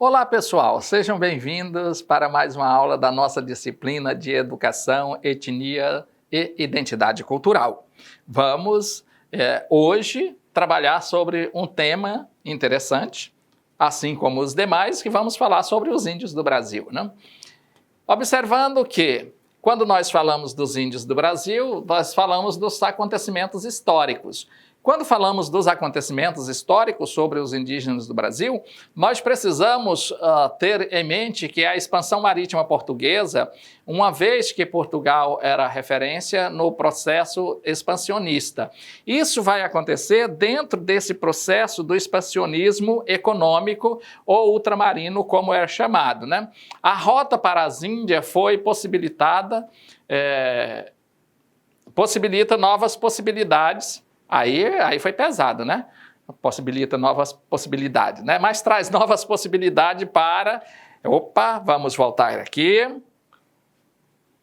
Olá pessoal, sejam bem-vindos para mais uma aula da nossa disciplina de Educação, Etnia e Identidade Cultural. Vamos hoje trabalhar sobre um tema interessante, assim como os demais, que vamos falar sobre os índios do Brasil, né? Observando que quando nós falamos dos índios do Brasil, nós falamos dos acontecimentos históricos. Quando falamos dos acontecimentos históricos sobre os indígenas do Brasil, nós precisamos ter em mente que a expansão marítima portuguesa, uma vez que Portugal era referência no processo expansionista. Isso vai acontecer dentro desse processo do expansionismo econômico ou ultramarino, como é chamado, né? A rota para as Índias foi possibilita novas possibilidades. Aí foi pesado, né? Possibilita novas possibilidades, né? Mas traz novas possibilidades para... Opa, vamos voltar aqui.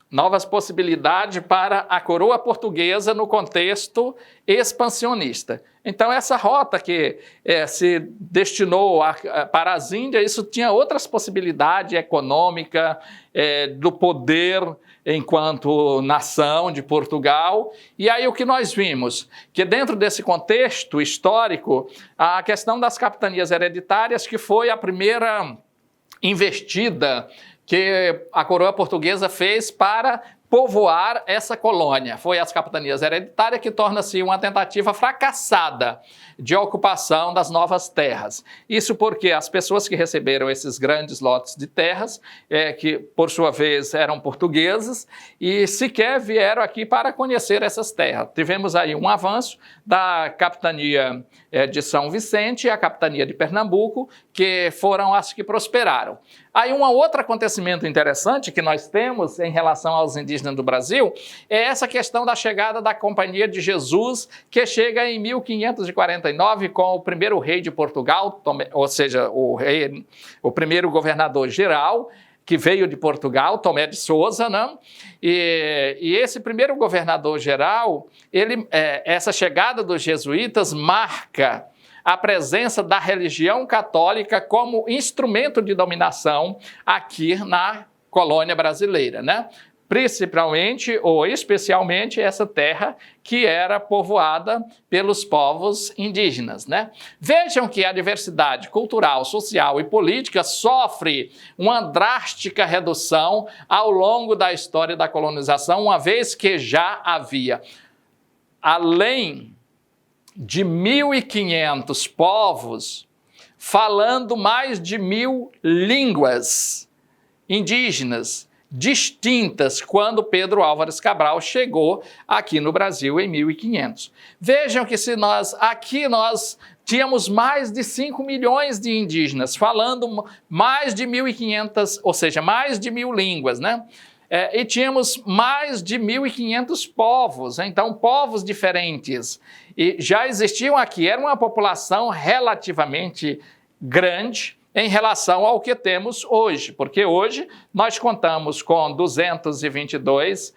Novas possibilidades para a coroa portuguesa no contexto expansionista. Então, essa rota que se destinou para as Índias, isso tinha outras possibilidades econômicas, do poder enquanto nação de Portugal. E aí o que nós vimos? Que dentro desse contexto histórico, a questão das capitanias hereditárias, que foi a primeira investida que a coroa portuguesa fez para povoar essa colônia. Foi as capitanias hereditárias que torna-se uma tentativa fracassada de ocupação das novas terras. Isso porque as pessoas que receberam esses grandes lotes de terras, que por sua vez eram portugueses, e sequer vieram aqui para conhecer essas terras. Tivemos aí um avanço da capitania de São Vicente e a capitania de Pernambuco, que foram as que prosperaram. Aí um outro acontecimento interessante que nós temos em relação aos indígenas do Brasil é essa questão da chegada da Companhia de Jesus, que chega em 1549 com o primeiro rei de Portugal, ou seja, o primeiro governador geral, que veio de Portugal, Tomé de Sousa, né? E esse primeiro governador geral, essa chegada dos jesuítas marca a presença da religião católica como instrumento de dominação aqui na colônia brasileira, né? Principalmente ou especialmente essa terra que era povoada pelos povos indígenas, né? Vejam que a diversidade cultural, social e política sofre uma drástica redução ao longo da história da colonização, uma vez que já havia, além de 1.500 povos, falando mais de 1.000 línguas indígenas distintas quando Pedro Álvares Cabral chegou aqui no Brasil em 1500. Vejam que aqui nós tínhamos mais de 5 milhões de indígenas, falando mais de 1.500, ou seja, mais de 1.000 línguas, né? E tínhamos mais de 1.500 povos, então povos diferentes. E já existiam aqui, era uma população relativamente grande em relação ao que temos hoje, porque hoje nós contamos com 222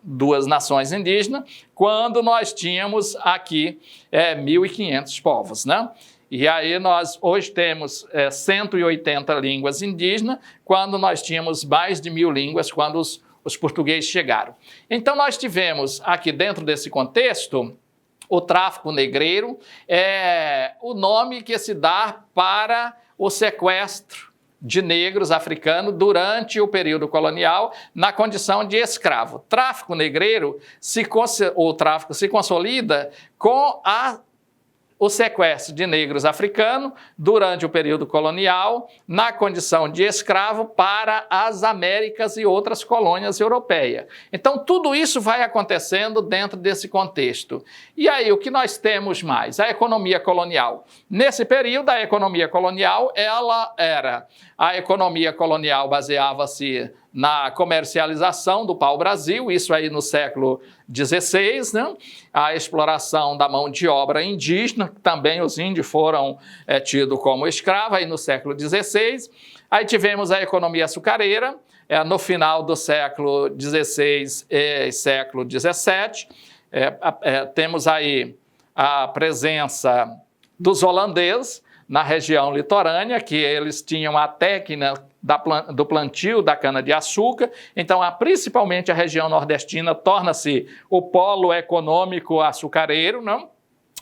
duas nações indígenas, quando nós tínhamos aqui 1.500 povos, né? E aí nós hoje temos 180 línguas indígenas, quando nós tínhamos mais de 1.000 línguas quando os portugueses chegaram. Então nós tivemos aqui dentro desse contexto, o tráfico negreiro é o nome que se dá para o sequestro de negros africanos durante o período colonial na condição de escravo. Tráfico negreiro, o tráfico se consolida com o sequestro de negros africanos durante o período colonial na condição de escravo para as Américas e outras colônias europeias. Então, tudo isso vai acontecendo dentro desse contexto. E aí, o que nós temos mais? A economia colonial. Nesse período, a economia colonial, a economia colonial baseava-se na comercialização do pau-brasil, isso aí no século XVI, né? A exploração da mão de obra indígena, também os índios foram tidos como escravos aí no século XVI. Aí tivemos a economia açucareira, no final do século XVI e século XVII. Temos aí a presença dos holandeses na região litorânea, que eles tinham a técnica do plantio da cana-de-açúcar. Então, principalmente a região nordestina torna-se o polo econômico açucareiro, não?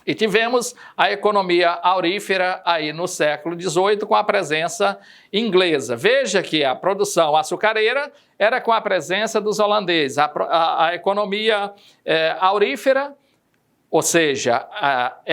E tivemos a economia aurífera aí no século XVIII com a presença inglesa. Veja que a produção açucareira era com a presença dos holandeses. A economia aurífera, ou seja,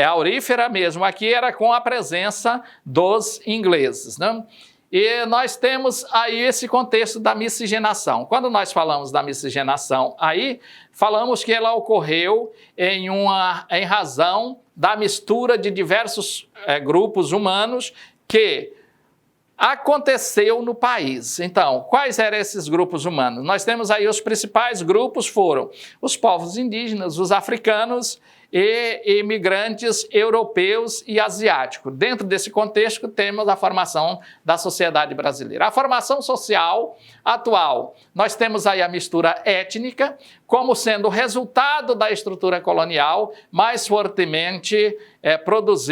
aurífera mesmo aqui, era com a presença dos ingleses, né? E nós temos aí esse contexto da miscigenação. Quando nós falamos da miscigenação aí, falamos que ela ocorreu em razão da mistura de diversos grupos humanos que aconteceu no país. Então, quais eram esses grupos humanos? Nós temos aí os principais grupos foram os povos indígenas, os africanos e imigrantes europeus e asiáticos. Dentro desse contexto, temos a formação da sociedade brasileira. A formação social atual, nós temos aí a mistura étnica, como sendo resultado da estrutura colonial, mais fortemente produz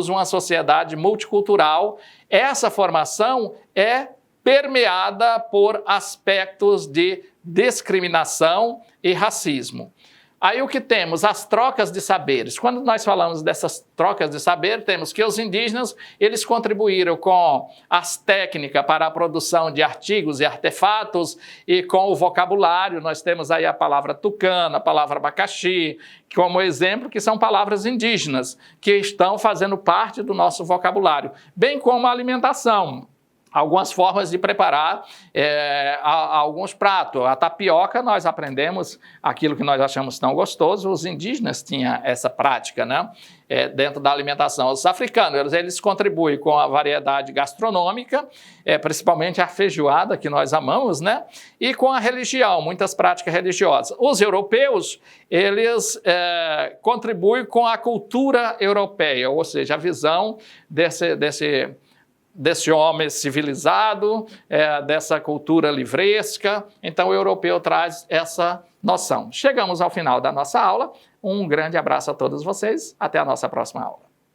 uma sociedade multicultural. Essa formação é permeada por aspectos de discriminação e racismo. Aí o que temos? As trocas de saberes. Quando nós falamos dessas trocas de saber, temos que os indígenas, eles contribuíram com as técnicas para a produção de artigos e artefatos e com o vocabulário. Nós temos aí a palavra tucano, a palavra abacaxi, como exemplo, que são palavras indígenas, que estão fazendo parte do nosso vocabulário, bem como a alimentação. Algumas formas de preparar alguns pratos. A tapioca, nós aprendemos aquilo que nós achamos tão gostoso, os indígenas tinham essa prática, né? Dentro da alimentação. Os africanos, eles contribuem com a variedade gastronômica, principalmente a feijoada, que nós amamos, né? E com a religião, muitas práticas religiosas. Os europeus, eles contribuem com a cultura europeia, ou seja, a visão desse homem civilizado, dessa cultura livresca. Então, o europeu traz essa noção. Chegamos ao final da nossa aula. Um grande abraço a todos vocês. Até a nossa próxima aula.